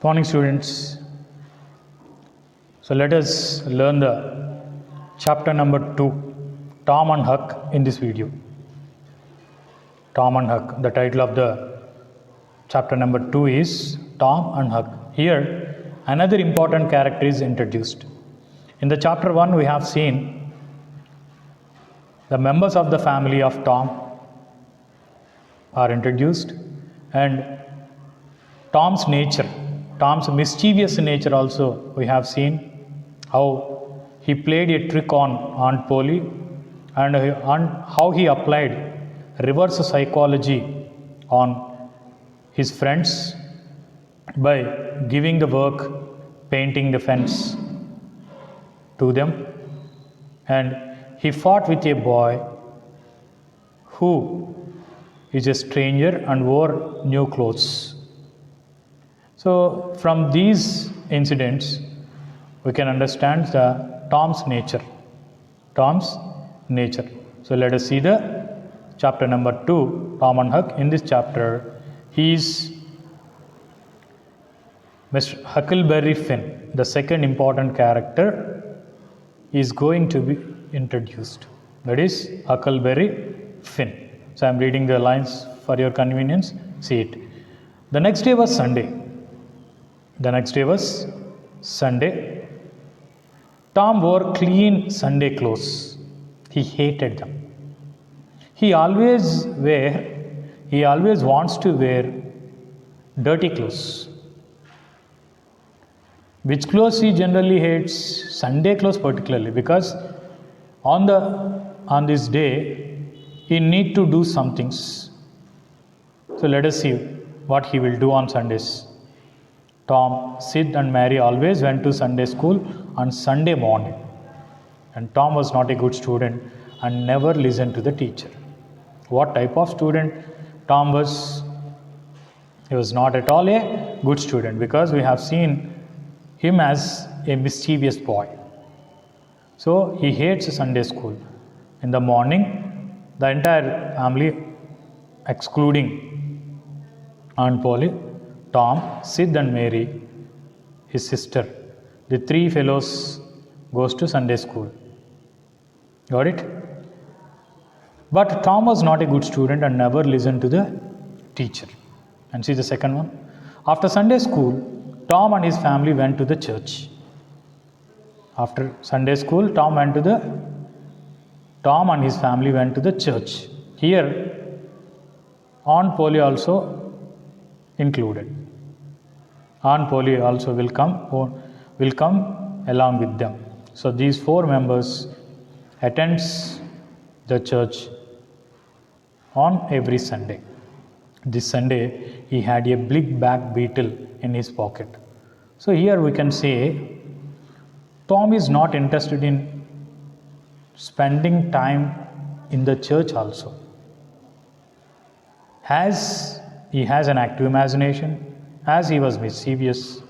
Morning, students. So let us learn the chapter number 2, Tom and Huck, in this video. Tom and Huck. The title of the chapter number 2 is Tom and Huck. Here, another important character is introduced. In the chapter 1, we have seen the members of the family of Tom are introduced, and Tom's nature, Tom's mischievous nature also we have seen, how he played a trick on Aunt Polly, and how he applied reverse psychology on his friends by giving the work painting the fence to them, and he fought with a boy who is a stranger and wore new clothes. So from these incidents, we can understand Tom's nature. Tom's nature. So let us see the chapter number 2, Tom and Huck. In this chapter, he is Mr. Huckleberry Finn. The second important character is going to be introduced. That is Huckleberry Finn. So I am reading the lines for your convenience. See it. The next day was Sunday. Tom wore clean Sunday clothes. He hated them. He always wants to wear dirty clothes. Which clothes he generally hates? Sunday clothes particularly, because on this day he need to do some things. So let us see what he will do on Sundays. Tom, Sid and Mary always went to Sunday school on Sunday morning, and Tom was not a good student and never listened to the teacher. What type of student Tom was? He was not at all a good student, because we have seen him as a mischievous boy. So he hates Sunday school. In the morning, the entire family, excluding Aunt Polly, Tom, Sid and Mary, his sister, the three fellows goes to Sunday school. Got it? But Tom was not a good student and never listened to the teacher. And see the second one. After Sunday school, Tom and his family went to the church. After Sunday school, Tom and his family went to the church. Here, Aunt Polly also included. Aunt Polly also will come along with them. So these four members attends the church on every Sunday. This Sunday he had a big black beetle in his pocket. So here we can say Tom is not interested in spending time in the church also. As he has an active imagination, as he was mischievous,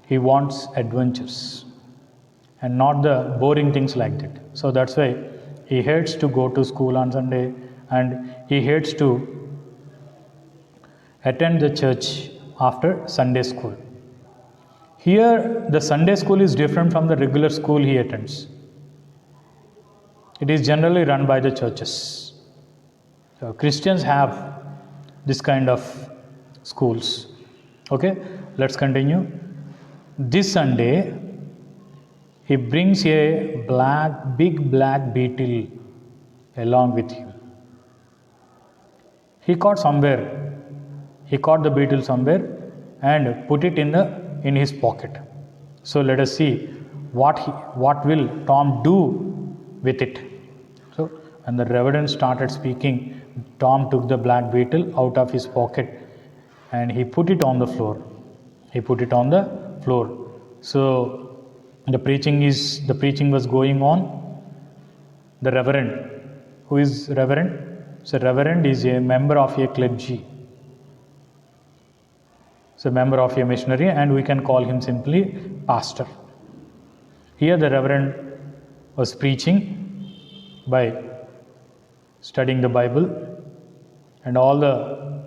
he wants adventures and not the boring things like that. So that's why he hates to go to school on Sunday, and he hates to attend the church after Sunday school. Here, the Sunday school is different from the regular school he attends. It is generally run by the churches. So Christians have this kind of schools. Okay, let's continue. This Sunday, he brings a big black beetle along with him. He caught the beetle somewhere and put it in his pocket. So let us see what will Tom do with it. So when the Reverend started speaking, Tom took the black beetle out of his pocket and he put it on the floor. So the preaching was going on. The Reverend, who is Reverend? So Reverend is a member of a clergy. So member of a missionary, and we can call him simply pastor. Here the Reverend was preaching by studying the Bible, and all the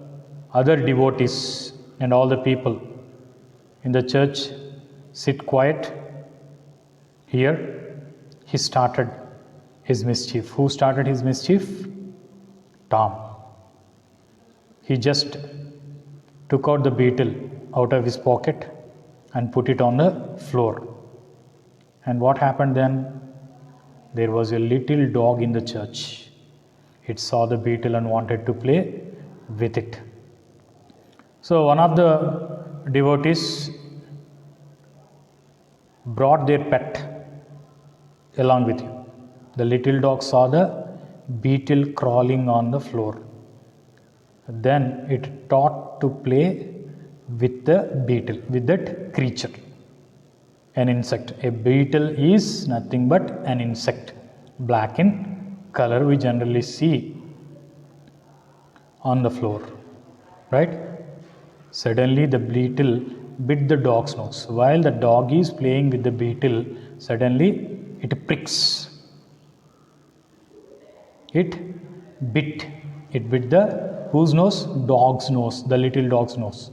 other devotees and all the people in the church, sit quiet. Here, he started his mischief. Who started his mischief? Tom. He just took out the beetle out of his pocket and put it on the floor. And what happened then? There was a little dog in the church. It saw the beetle and wanted to play with it. So one of the devotees brought their pet along with him. The little dog saw the beetle crawling on the floor. Then it taught to play with the beetle, with that creature, an insect. A beetle is nothing but an insect, black in color. We generally see on the floor, right? Suddenly the beetle bit the dog's nose. While the dog is playing with the beetle, suddenly it pricks. It bit the whose nose? Dog's nose, the little dog's nose.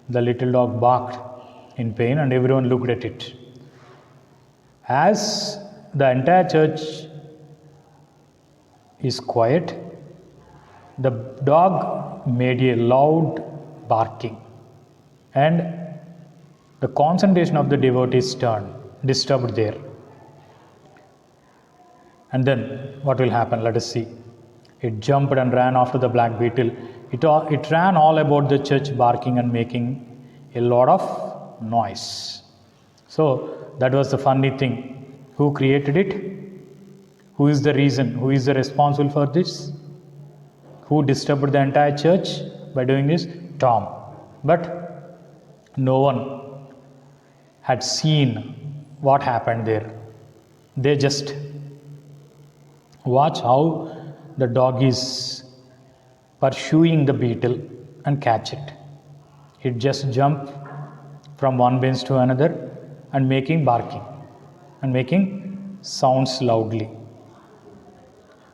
The little dog barked in pain and everyone looked at it. As the entire church is quiet, the dog made a loud barking and the concentration of the devotees turned, disturbed there. And then what will happen? Let us see. It jumped and ran after the black beetle. It ran all about the church, barking and making a lot of noise. So that was the funny thing. Who created it? Who is the reason? Who is the responsible for this? Who disturbed the entire church by doing this? Tom. But no one had seen what happened there. They just watch how the dog is pursuing the beetle and catch it. It just jumped from one bench to another and making barking and making sounds loudly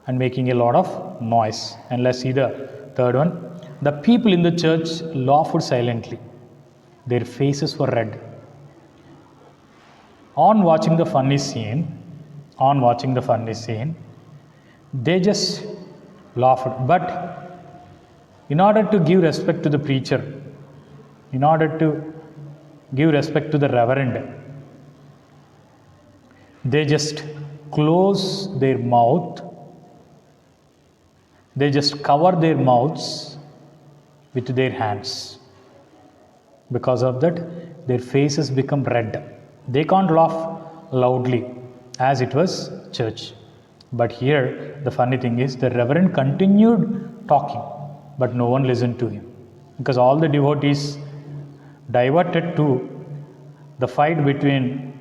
and making a lot of noise. And let's see the third one. The people in the church laughed silently. Their faces were red. On watching the funny scene, they just laughed. But in order to give respect to the preacher, in order to give respect to the reverend, they just close their mouth. They just cover their mouths with their hands. Because of that, their faces become red. They can't laugh loudly as it was church. But here, the funny thing is, the reverend continued talking, but no one listened to him. Because all the devotees diverted to the fight between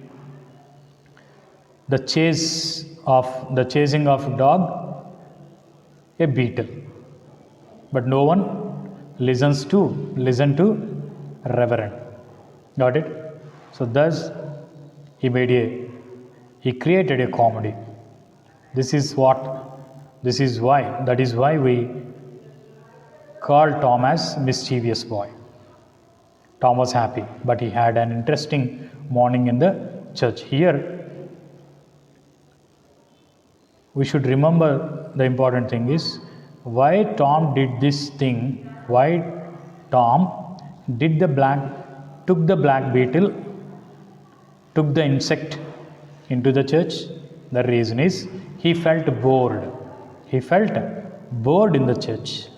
the chasing of dog, a beetle. But no one listened to reverend. Got it? So thus he created a comedy. That is why we call Tom as mischievous boy. Tom was happy, but he had an interesting morning in the church. Here, we should remember the important thing is why Tom did this thing, why Tom took the black beetle, took the insect into the church. The reason is he felt bored. He felt bored in the church.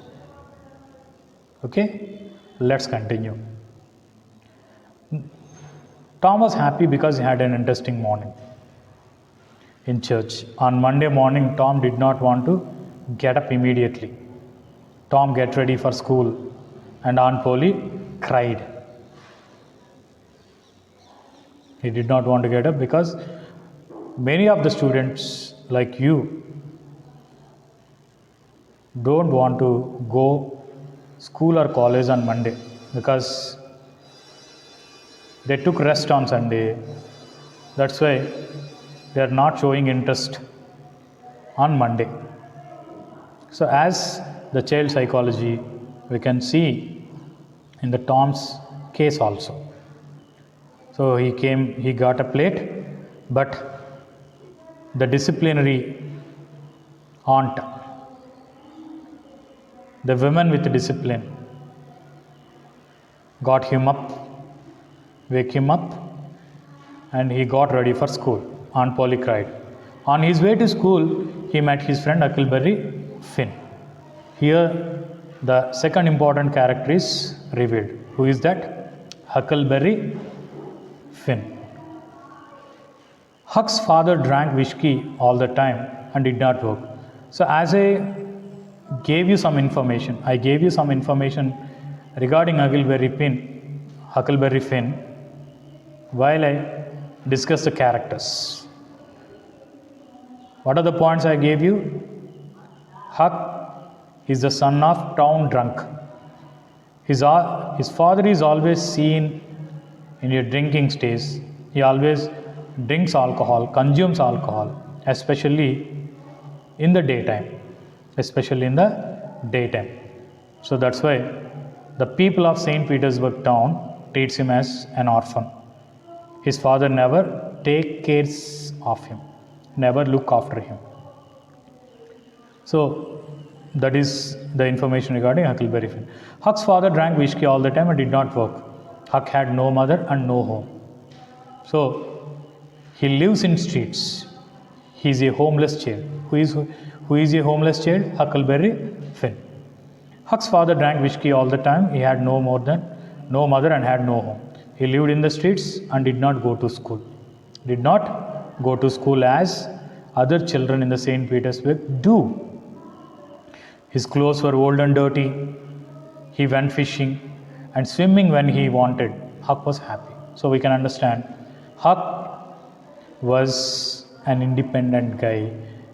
Okay, let's continue. Tom was happy because he had an interesting morning in church. On Monday morning, Tom did not want to get up immediately. Tom get ready for school and Aunt Polly cried. He did not want to get up because many of the students like you don't want to go school or college on Monday because they took rest on Sunday. That's why they are not showing interest on Monday. So as the child psychology, we can see in the Tom's case also. So he got a plate, but the disciplinary aunt, the woman with discipline, got him up, wake him up, and he got ready for school. Aunt Polly cried. On his way to school, he met his friend Huckleberry Finn. Here, the second important character is revealed. Who is that? Huckleberry Finn. Huck's father drank whiskey all the time and did not work. So, as I gave you some information, regarding Huckleberry Finn, while I discussed the characters. What are the points I gave you? Huck is the son of town drunk. His father is always seen in a drinking stage. He always drinks alcohol, consumes alcohol, especially in the daytime. So that's why the people of St. Petersburg town treats him as an orphan. His father never take care of him, never look after him. So that is the information regarding Huckleberry Finn. Huck's father drank whiskey all the time and did not work. Huck had no mother and no home. So he lives in streets. He is a homeless child. Who is a homeless child? Huckleberry Finn. Huck's father drank whiskey all the time. He had no mother and had no home. He lived in the streets and did not go to school. As other children in the St. Petersburg do. His clothes were old and dirty. He went fishing and swimming when he wanted. Huck was happy. So we can understand Huck was an independent guy,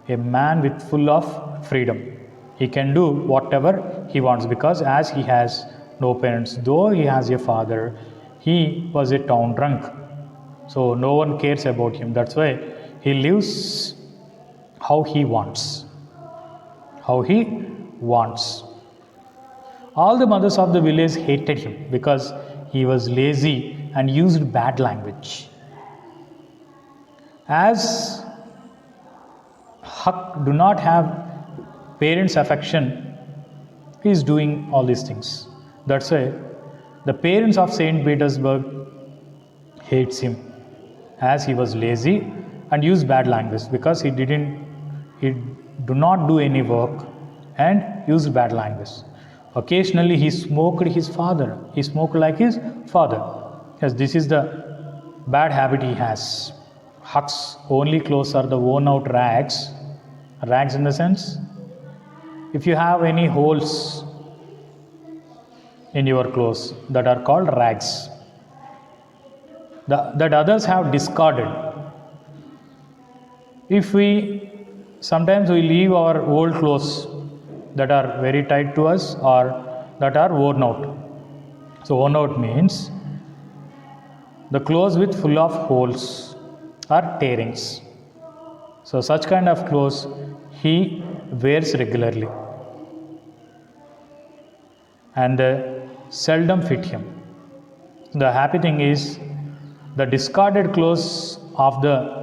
a man with full of freedom. He can do whatever he wants because as he has no parents, though he has a father, he was a town drunk. So no one cares about him. That's why he lives how he wants. All the mothers of the village hated him because he was lazy and used bad language. As Huck do not have parents' affection, he is doing all these things. That's why the parents of St. Petersburg hates him as he was lazy and used bad language because he do not do any work and used bad language. Occasionally he smoked like his father. Yes, this is the bad habit he has. Huck's only clothes are the worn out rags. Rags in the sense, if you have any holes in your clothes, that are called rags. That others have discarded. Sometimes we leave our old clothes that are very tight to us or that are worn out. So worn out means the clothes with full of holes or tearings. So such kind of clothes he wears regularly and seldom fit him. The happy thing is the discarded clothes of the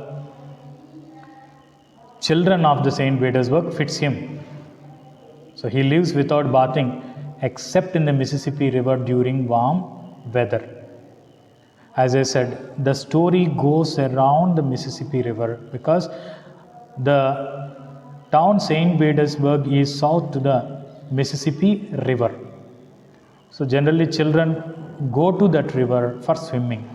children of the St. Petersburg fits him. So he lives without bathing except in the Mississippi River during warm weather. As I said, the story goes around the Mississippi River because the town St. Petersburg is south to the Mississippi River. So generally children go to that river for swimming.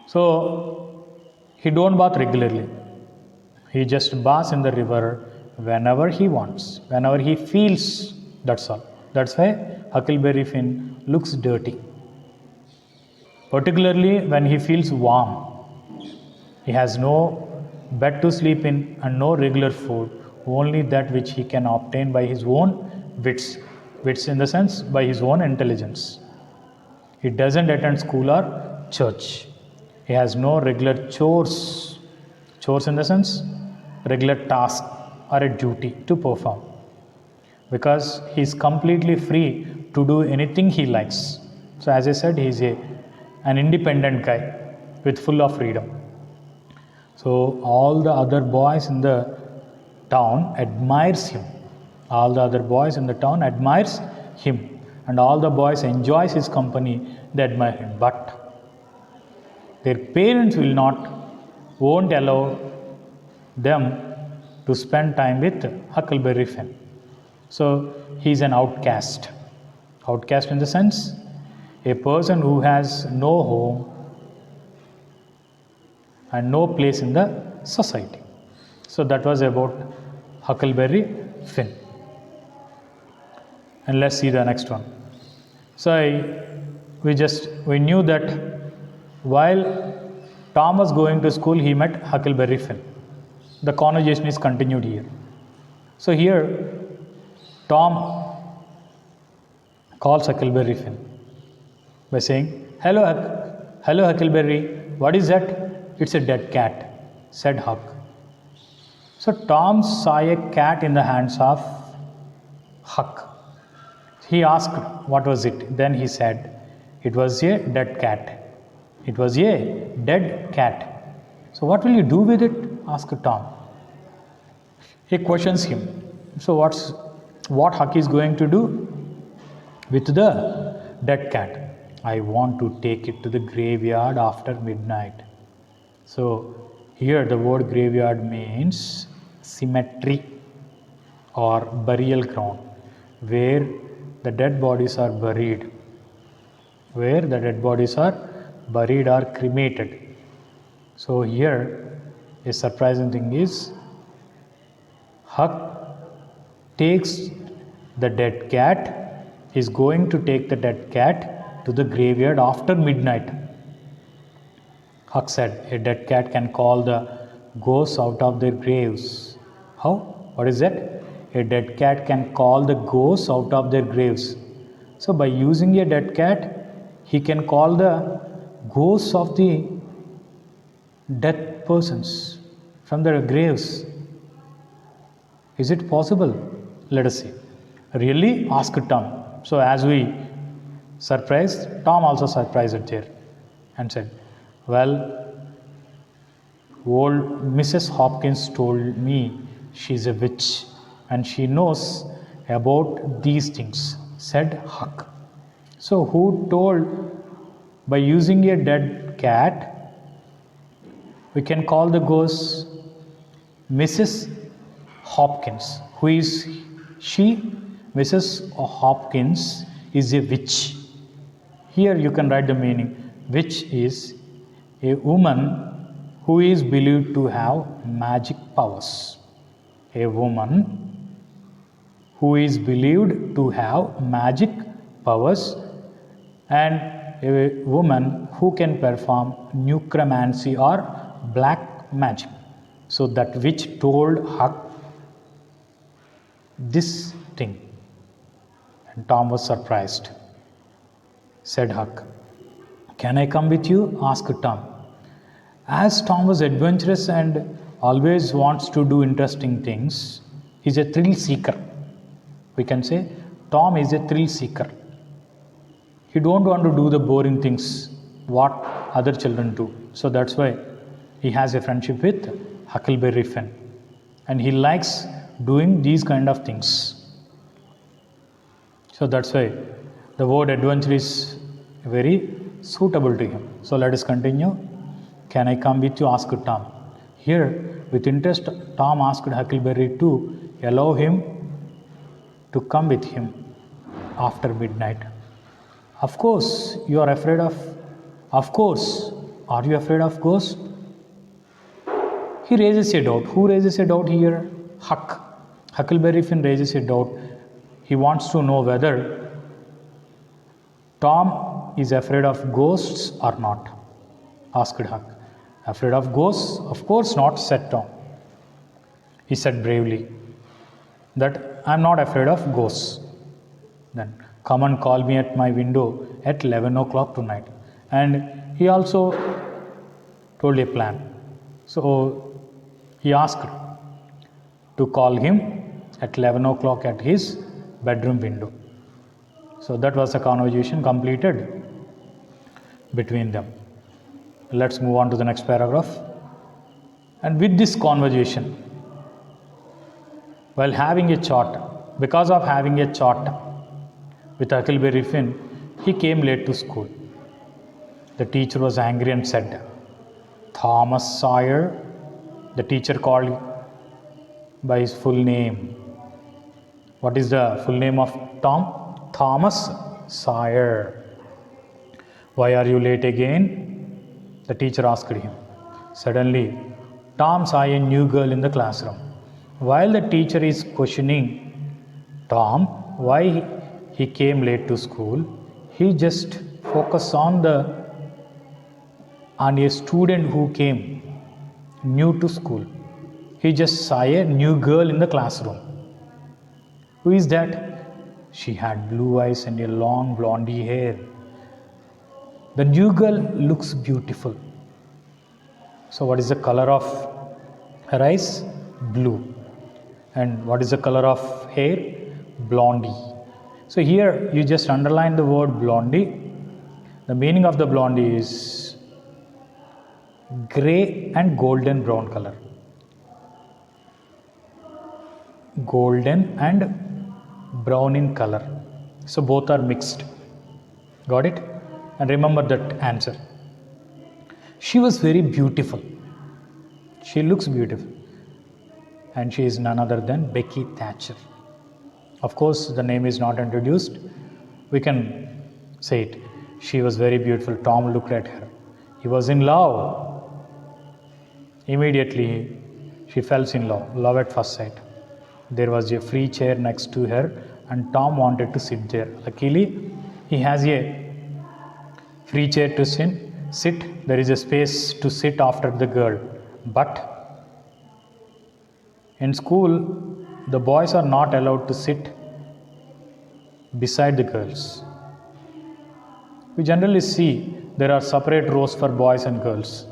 So he don't bath regularly. He just baths in the river whenever he wants, whenever he feels, that's all. That's why Huckleberry Finn looks dirty. Particularly when he feels warm. He has no bed to sleep in and no regular food, only that which he can obtain by his own wits. Wits in the sense by his own intelligence. He doesn't attend school or church. He has no regular chores. Chores in the sense regular task or a duty to perform. Because he is completely free to do anything he likes. So as I said, he is an independent guy with full of freedom. So all the other boys in the town admires him. All the other boys in the town admires him, and all the boys enjoys his company. They admire him, but their parents won't allow them to spend time with Huckleberry Finn. So he is an outcast. Outcast in the sense, a person who has no home and no place in the society. So that was about Huckleberry Finn. And let's see the next one. So we knew that while Tom was going to school, he met Huckleberry Finn. The conversation is continued here. So here Tom calls Huckleberry Finn by saying, hello Huckleberry, what is that? It's a dead cat, said Huck. So Tom saw a cat in the hands of Huck. He asked, what was it? Then he said, it was a dead cat. It was a dead cat. So what will you do with it? Asked Tom. He questions him. So what Huck is going to do with the dead cat? I want to take it to the graveyard after midnight. So here the word graveyard means cemetery or burial ground, where the dead bodies are buried. Where the dead bodies are buried or cremated. So here a surprising thing is Huck takes the dead cat, is going to take the dead cat to the graveyard after midnight. Huck said, a dead cat can call the ghosts out of their graves. How? What is that? A dead cat can call the ghosts out of their graves. So by using a dead cat, he can call the ghosts of the dead persons from their graves. Is it possible? Let us see. Really? Asked Tom. So as we surprised, Tom also surprised there and said, well, old Mrs. Hopkins told me she's a witch and she knows about these things, said Huck. So who told by using a dead cat, we can call the ghost Mrs. Hopkins. Who is she? Mrs. Hopkins is a witch. Here you can write the meaning. Witch is a woman who is believed to have magic powers. A woman who is believed to have magic powers, and a woman who can perform necromancy or black magic. So that witch told Huck this thing, and Tom was surprised. Said Huck, can I come with you? Asked Tom. As Tom was adventurous and always wants to do interesting things, he's a thrill seeker. We can say Tom is a thrill seeker. He don't want to do the boring things what other children do. So that's why he has a friendship with Huckleberry Finn, and he likes doing these kind of things. So that's why the word adventure is very suitable to him. So let us continue. Can I come with you? Asked Tom. Here, with interest, Tom asked Huckleberry to allow him to come with him after midnight. Of course, you are afraid of. Of course, are you afraid of ghosts? He raises a doubt. Who raises a doubt here? Huck. Huckleberry Finn raises a doubt. He wants to know whether Tom is afraid of ghosts or not. Asked Huck. Afraid of ghosts? Of course not, said Tom. He said bravely that I am not afraid of ghosts. Then come and call me at my window at 11 o'clock tonight. And he also told a plan. So he asked to call him at 11 o'clock at his bedroom window. So that was a conversation completed between them. Let's move on to the next paragraph. And with this conversation, while having a chat, because of having a chat with Huckleberry Finn, he came late to school. The teacher was angry and said, "Thomas Sawyer," the teacher called by his full name. What is the full name of Tom? Thomas Sawyer. "Why are you late again?" the teacher asked him. Suddenly, Tom saw a new girl in the classroom. While the teacher is questioning Tom why he came late to school, he just focused on a student who came new to school. He just saw a new girl in the classroom. Who is that? She had blue eyes and a long blondie hair. The new girl looks beautiful. So what is the color of her eyes? Blue. And what is the color of hair? Blondie. So here you just underline the word blondie. The meaning of the blondie is gray and golden brown color. Golden and brown in color. So both are mixed. Got it? And remember that answer. She was very beautiful. She looks beautiful. And she is none other than Becky Thatcher. Of course, the name is not introduced. We can say it. She was very beautiful. Tom looked at her. He was in love. Immediately, she fell in love. Love at first sight. There was a free chair next to her and Tom wanted to sit there. Luckily, he has a free chair to sit. There is a space to sit after the girl. But in school, the boys are not allowed to sit beside the girls. We generally see there are separate rows for boys and girls.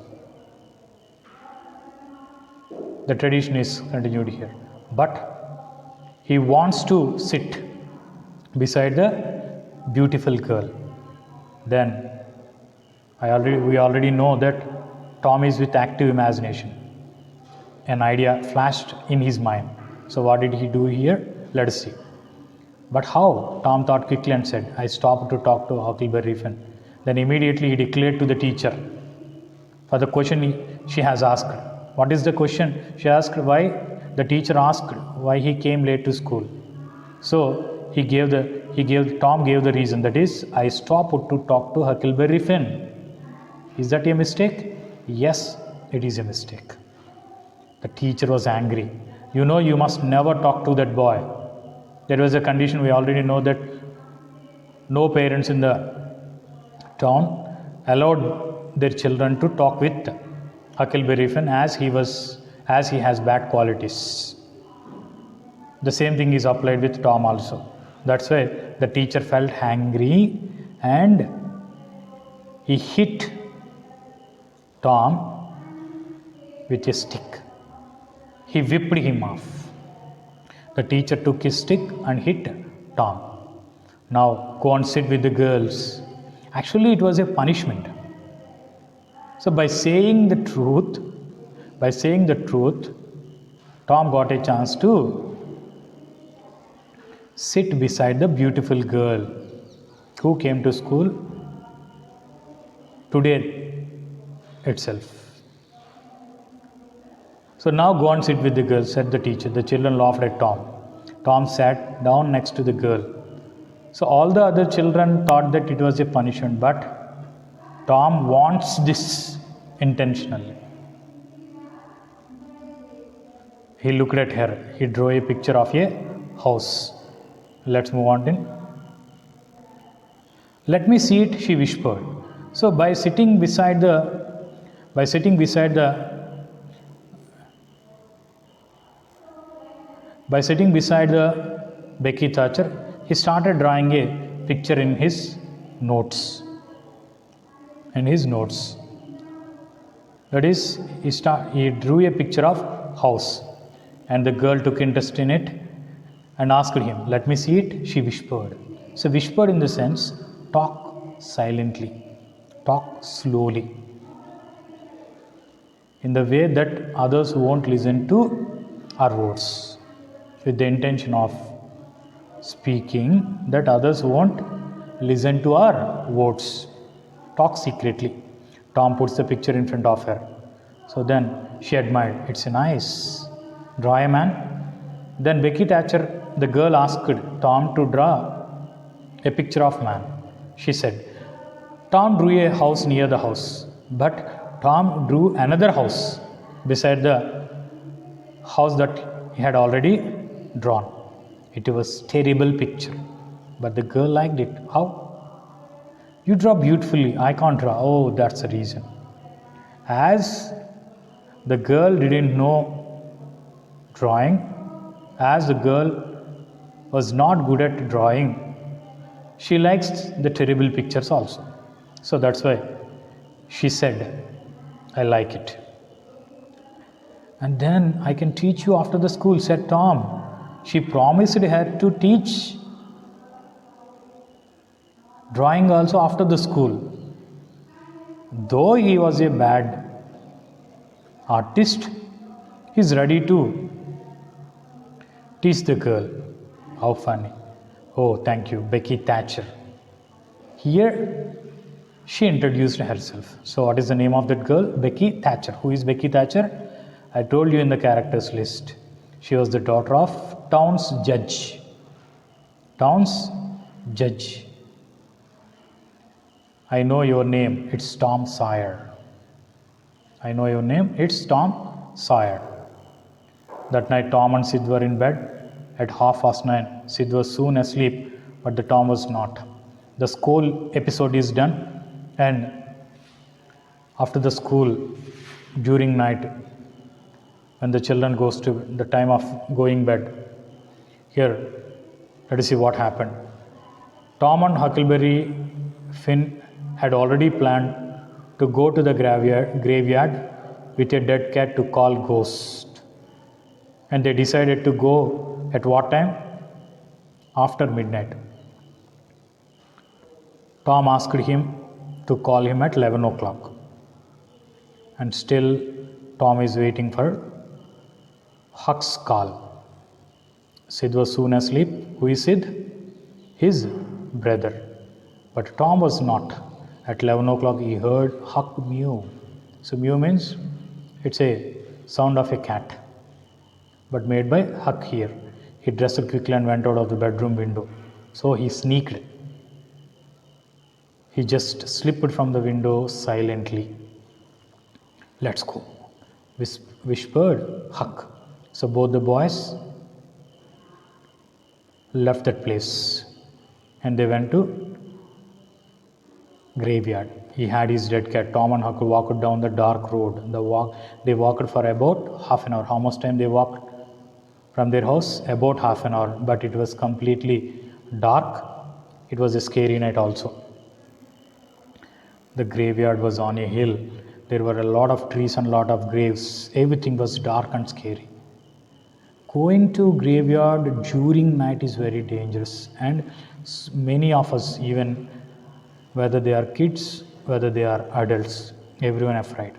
The tradition is continued here. But he wants to sit beside the beautiful girl. Then we already know that Tom is with active imagination. An idea flashed in his mind. So what did he do here? Let us see. But how? Tom thought quickly and said, "I stopped to talk to Huckleberry Finn." Then immediately he declared to the teacher for the question she has asked. What is the question? She asked why. The teacher asked why he came late to school. So Tom gave the reason, that is, "I stopped to talk to Huckleberry Finn." Is that a mistake? Yes, it is a mistake. The teacher was angry. You must never talk to that boy. There was a condition. We already know that no parents in the town allowed their children to talk with Huckleberry Finn as he has bad qualities. The same thing is applied with Tom also. That's why the teacher felt angry and he hit Tom with a stick. He whipped him off. The teacher took his stick and hit Tom. "Now go and sit with the girls." Actually, it was a punishment. So by saying the truth, Tom got a chance to sit beside the beautiful girl who came to school today itself. "So now go and sit with the girl," said the teacher. The children laughed at Tom. Tom sat down next to the girl. So all the other children thought that it was a punishment, but Tom wants this intentionally. He looked at her. He drew a picture of a house. Let's move on then. "Let me see it," she whispered. So by sitting beside the Becky Thatcher, he started drawing a picture in his notes. That is, he drew a picture of house, and the girl took interest in it and asked him, "Let me see it," she whispered. So whispered in the sense, talk silently, talk slowly, in the way that others won't listen to our words, with the intention of speaking that others won't listen to our words. Talk secretly. Tom puts the picture in front of her. So then she admired. It's nice. Draw a man. Then Becky Thatcher, the girl, asked Tom to draw a picture of man. She said, Tom drew a house near the house, but Tom drew another house beside the house that he had already drawn. It was terrible picture, but the girl liked it. How? You draw beautifully. I can't draw. Oh, that's the reason. As the girl didn't know drawing, as the girl was not good at drawing, she likes the terrible pictures also. So that's why she said, I like it. And then I can teach you after the school, said Tom. She promised her to teach drawing also after the school. Though he was a bad artist, he is ready to teach the girl. How funny. Oh, thank you, Becky Thatcher. Here she introduced herself. So what is the name of that girl? Becky Thatcher. Who is Becky Thatcher? I told you in the characters list. She was the daughter of Town's judge. Town's judge. I know your name. It's Tom Sawyer. I know your name. It's Tom Sawyer. That night Tom and Sid were in bed at 9:30. Sid was soon asleep, but the Tom was not. The school episode is done, and after the school, during night, when the children goes to the time of going bed, here, let us see what happened. Tom and Huckleberry Finn had already planned to go to the graveyard with a dead cat to call ghost. And they decided to go at what time? After midnight. Tom asked him to call him at 11 o'clock. And still Tom is waiting for Huck's call. Sid was soon asleep. Who is Sid? His brother. But Tom was not. At 11 o'clock he heard Huck mew. So mew means it's a sound of a cat, but made by Huck here. He dressed quickly and went out of the bedroom window. So he sneaked. He just slipped from the window silently. Let's go, whispered Huck. So both the boys left that place and they went to graveyard. He had his dead cat. Tom and Huck walked down the dark road. They walked for about half an hour. How much time they walked from their house? About half an hour. But it was completely dark. It was a scary night also. The graveyard was on a hill. There were a lot of trees and a lot of graves. Everything was dark and scary. Going to graveyard during night is very dangerous, and many of us, even whether they are kids, whether they are adults, everyone afraid.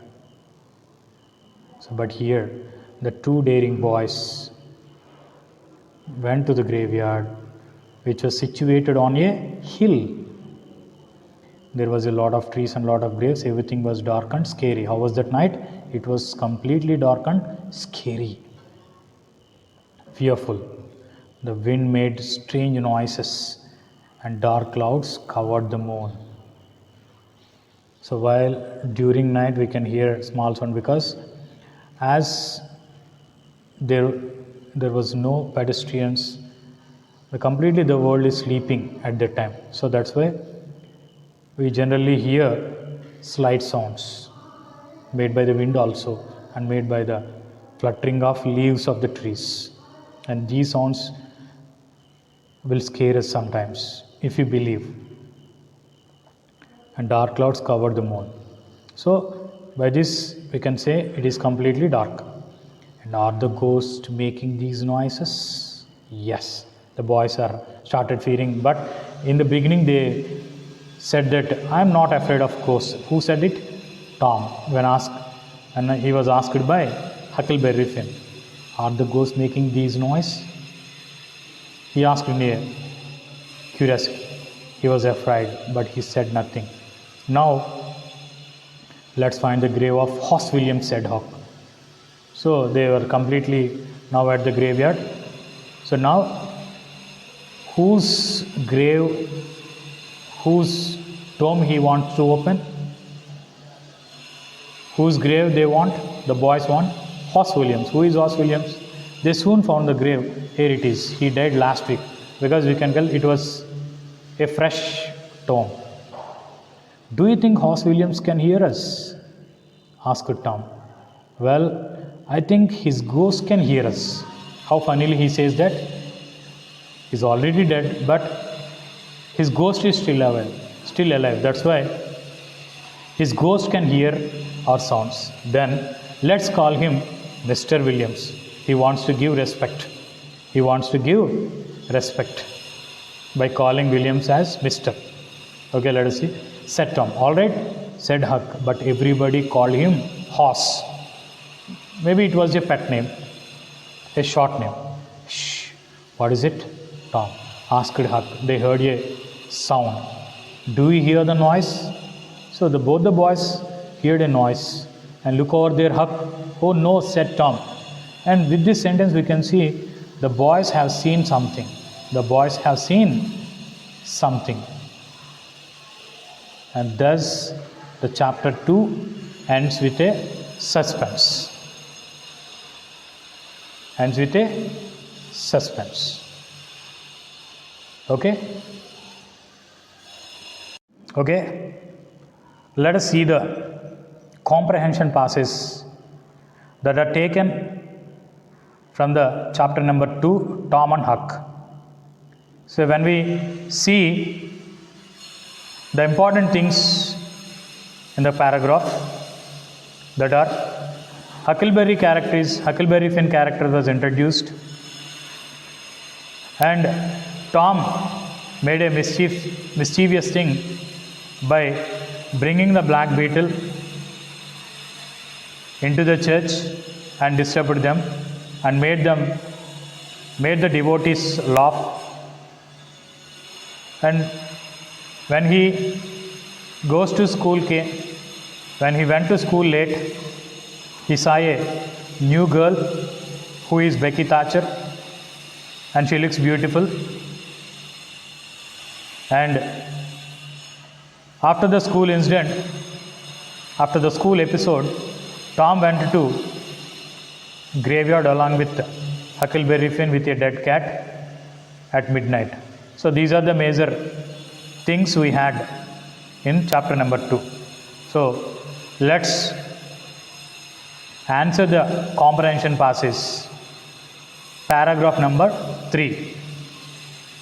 So, but here, the two daring boys went to the graveyard, which was situated on a hill. There was a lot of trees and a lot of graves. Everything was dark and scary. How was that night? It was completely dark and scary. Fearful. The wind made strange noises and dark clouds covered the moon. So while during night we can hear small sound, because as there was no pedestrians, completely the world is sleeping at that time. So that's why we generally hear slight sounds made by the wind also, and made by the fluttering of leaves of the trees. And these sounds will scare us sometimes, if you believe. And dark clouds covered the moon. So by this we can say it is completely dark. And are the ghosts making these noises? Yes, The boys are started fearing, but in the beginning they said that I am not afraid of ghosts. Who said it? Tom. When asked, and he was asked by Huckleberry Finn, are the ghosts making these noise? He asked in a curiosity. He was afraid, but he said nothing. Now, let's find the grave of Hoss Williams, said Hawk. So they were completely now at the graveyard. So now, whose grave, whose tomb he wants to open? Whose grave they want? The boys want? Hoss Williams. Who is Hoss Williams? They soon found the grave. Here it is. He died last week, because we can tell it was a fresh tomb. Do you think Hoss Williams can hear us? Asked Tom. Well, I think his ghost can hear us. How funnily he says that. He's already dead, but his ghost is still alive. That's why his ghost can hear our sounds. Then let's call him Mr. Williams. He wants to give respect. He wants to give respect by calling Williams as Mr. Okay, let us see. Said Tom. All right, said Huck, but everybody called him Hoss. Maybe it was a pet name, a short name. Shh, what is it? Tom asked Huck. They heard a sound. Do you hear the noise? So both the boys heard a noise and look over there, Huck. Oh no, said Tom. And with this sentence we can see the boys have seen something. The boys have seen something. And thus the chapter 2 ends with a suspense. Ends with a suspense. Okay? Okay? Let us see the comprehension passages that are taken from the chapter number 2, Tom and Huck. So when we see the important things in the paragraph that are Huckleberry Finn character was introduced, and Tom made a mischievous thing by bringing the black beetle into the church and disturbed them and made the devotees laugh. And when he goes to school, when he went to school late, he saw a new girl who is Becky Thatcher, and she looks beautiful. And after the school incident, after the school episode, Tom went to graveyard along with Huckleberry Finn with a dead cat at midnight. So these are the major things we had in chapter number 2. So let's answer the comprehension passage. Paragraph number 3.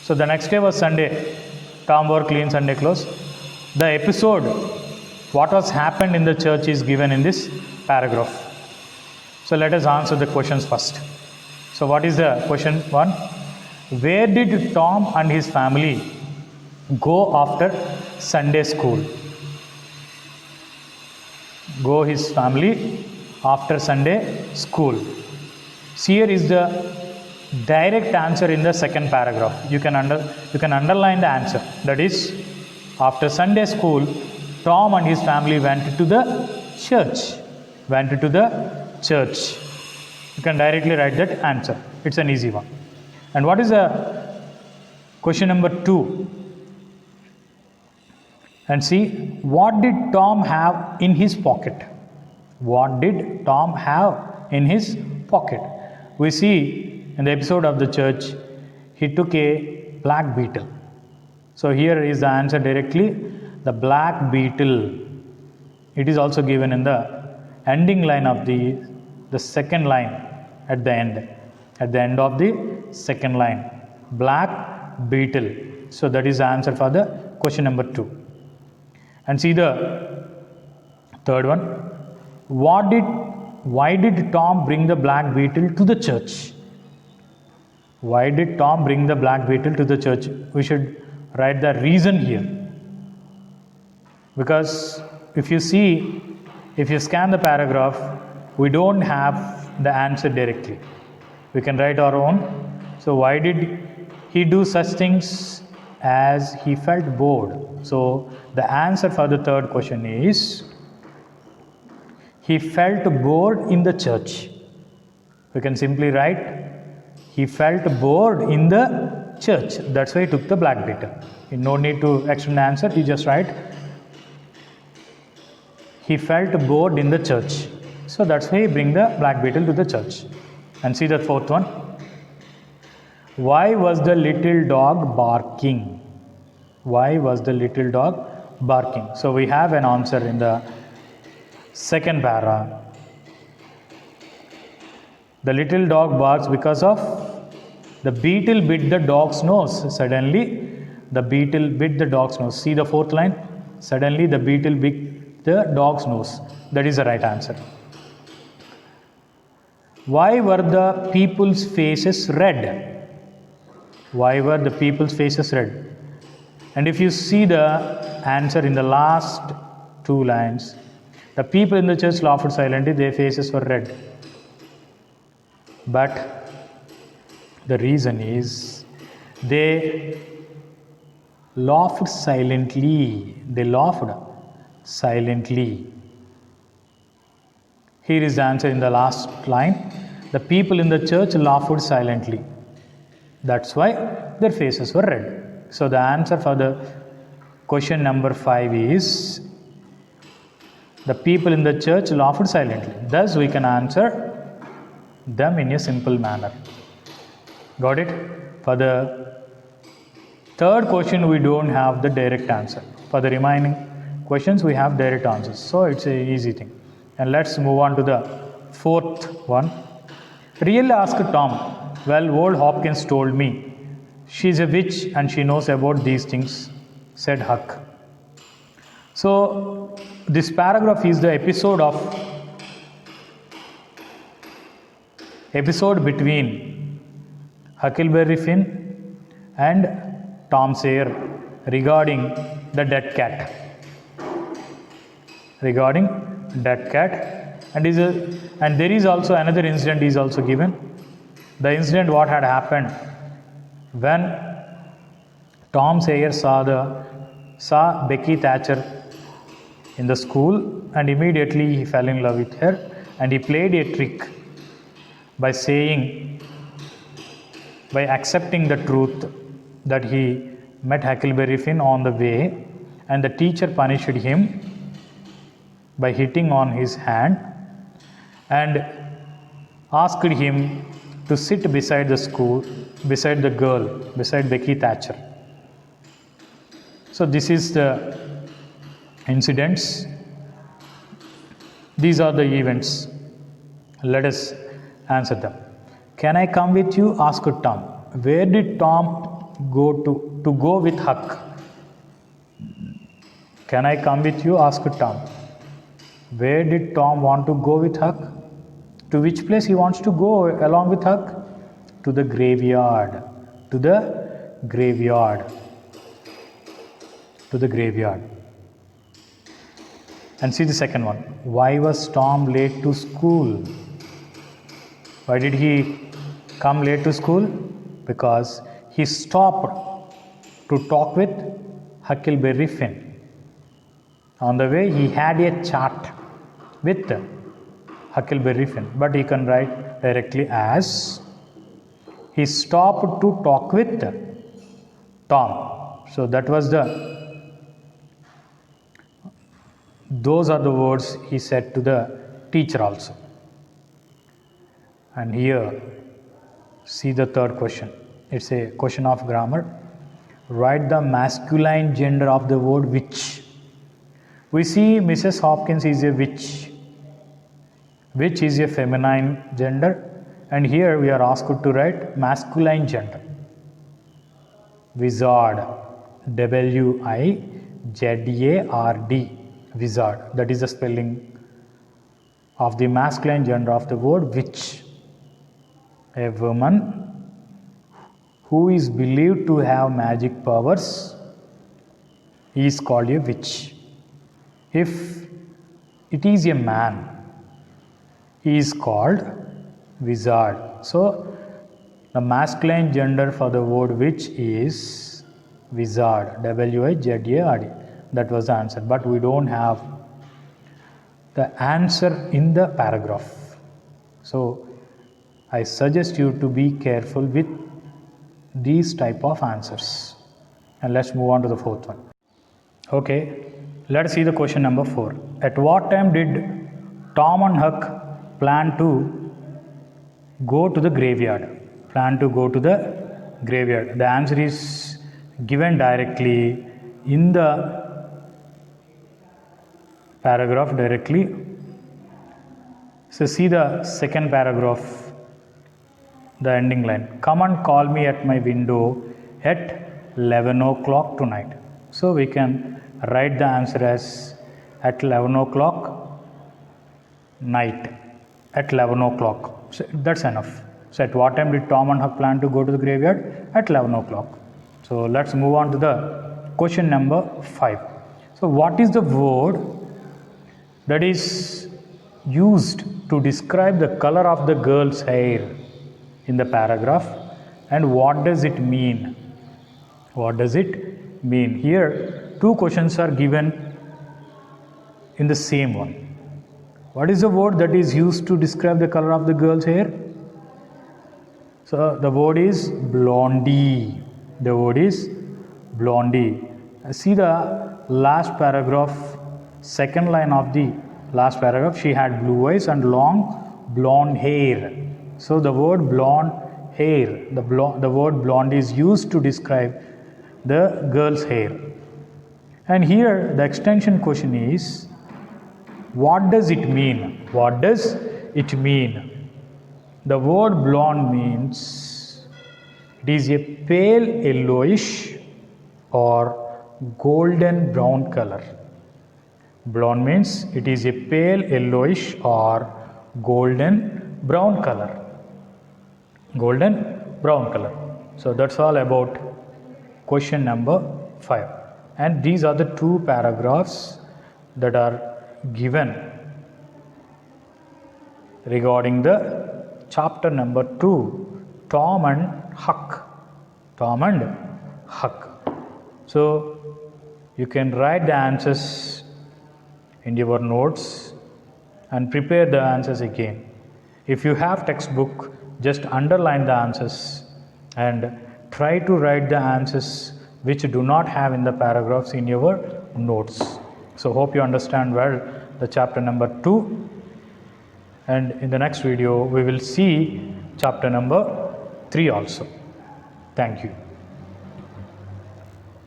So the next day was Sunday. Tom wore clean Sunday clothes. The episode, what was happened in the church, is given in this paragraph. So let us answer the questions first. So what is the question 1? Where did Tom and his family go after Sunday school? Go his family after Sunday school. See, here is the direct answer in the second paragraph. You can underline the answer. That is, after Sunday school, Tom and his family went to the church. You can directly write that answer. It's an easy one. And what is the question number 2? And see, what did Tom have in his pocket? What did Tom have in his pocket? We see in the episode of the church, he took a black beetle. So here is the answer directly, the black beetle. It is also given in the ending line of the second line at the end of the second line, black beetle. So that is the answer for the question number 2. And see the third one. Why did Tom bring the black beetle to the church? Why did Tom bring the black beetle to the church? We should write the reason here. Because if you scan the paragraph, we don't have the answer directly. We can write our own. So why did he do such things? As he felt bored. So the answer for the third question is he felt bored in the church. We can simply write he felt bored in the church. That's why he took the black beetle. No need to extend the answer. You just write he felt bored in the church. So that's why he bring the black beetle to the church. And see the fourth one. Why was the little dog barking? Why was the little dog barking? So we have an answer in the second para. The little dog barks because of the beetle bit the dog's nose. Suddenly, the beetle bit the dog's nose. See the fourth line? Suddenly, the beetle bit the dog's nose. That is the right answer. Why were the people's faces red? Why were the people's faces red? And if you see the answer in the last two lines, the people in the church laughed silently, their faces were red. But the reason is they laughed silently. They laughed silently. Here is the answer in the last line. The people in the church laughed silently. That's why their faces were red. So the answer for the question number 5 is the people in the church laughed silently. Thus we can answer them in a simple manner. Got it? For the third question we don't have the direct answer. For the remaining questions we have direct answers. So it's an easy thing. And let's move on to the fourth one. Really asked Tom. Well, old Hopkins told me she's a witch and she knows about these things, said Huck. So this paragraph is the episode between Huckleberry Finn and Tom Sawyer regarding the dead cat. And there is also another incident is also given. The incident what had happened when Tom Sawyer saw Becky Thatcher in the school, and immediately he fell in love with her, and he played a trick by accepting the truth that he met Huckleberry Finn on the way, and the teacher punished him by hitting on his hand and asked him to sit beside the girl, beside Becky Thatcher. So this is the incidents. These are the events. Let us answer them. Can I come with you? Asked Tom. Where did Tom go to go with Huck? Can I come with you? Asked Tom. Where did Tom want to go with Huck? To which place he wants to go along with Huck? To the graveyard. To the graveyard. And see the second one. Why was Tom late to school? Why did he come late to school? Because he stopped to talk with Huckleberry Finn. On the way, he had a chat with Huckleberry Finn, but he can write directly as he stopped to talk with Tom. So that was those are the words he said to the teacher also. And here, see the third question. It's a question of grammar. Write the masculine gender of the word witch. We see Mrs. Hopkins is a witch. Witch is a feminine gender, and here we are asked to write masculine gender. Wizard, W-I-Z-A-R-D, wizard. That is the spelling of the masculine gender of the word witch. A woman who is believed to have magic powers is called a witch. If it is a man, he is called wizard. So the masculine gender for the word witch is wizard, W-I-Z-A-R-D. That was the answer, but we don't have the answer in the paragraph. So I suggest you to be careful with these type of answers. And let's move on to the fourth one. Okay, let's see the question number 4. At what time did Tom and Huck plan to go to the graveyard? The answer is given directly in the paragraph directly. So see the second paragraph, the ending line. Come and call me at my window at 11 o'clock tonight. So we can write the answer as at 11 o'clock night. At 11 o'clock. So that's enough. So at what time did Tom and Huck plan to go to the graveyard? At 11 o'clock. So let's move on to the question number 5. So what is the word that is used to describe the color of the girl's hair in the paragraph, and what does it mean? Here two questions are given in the same one. What is the word that is used to describe the color of the girl's hair? So the word is blondie. See the last paragraph, second line of the last paragraph. She had blue eyes and long blonde hair. So the word blonde hair, the word blonde is used to describe the girl's hair. And here the extension question is, what does it mean? The word blonde means it is a pale yellowish or golden brown color. Blonde means it is a pale yellowish or golden brown color. So that's all about question number 5. And these are the two paragraphs that are given regarding the chapter number 2, Tom and Huck. So you can write the answers in your notes and prepare the answers again. If you have textbook, just underline the answers and try to write the answers which do not have in the paragraphs in your notes. So hope you understand well the chapter number 2, and in the next video we will see chapter number 3 also. Thank you.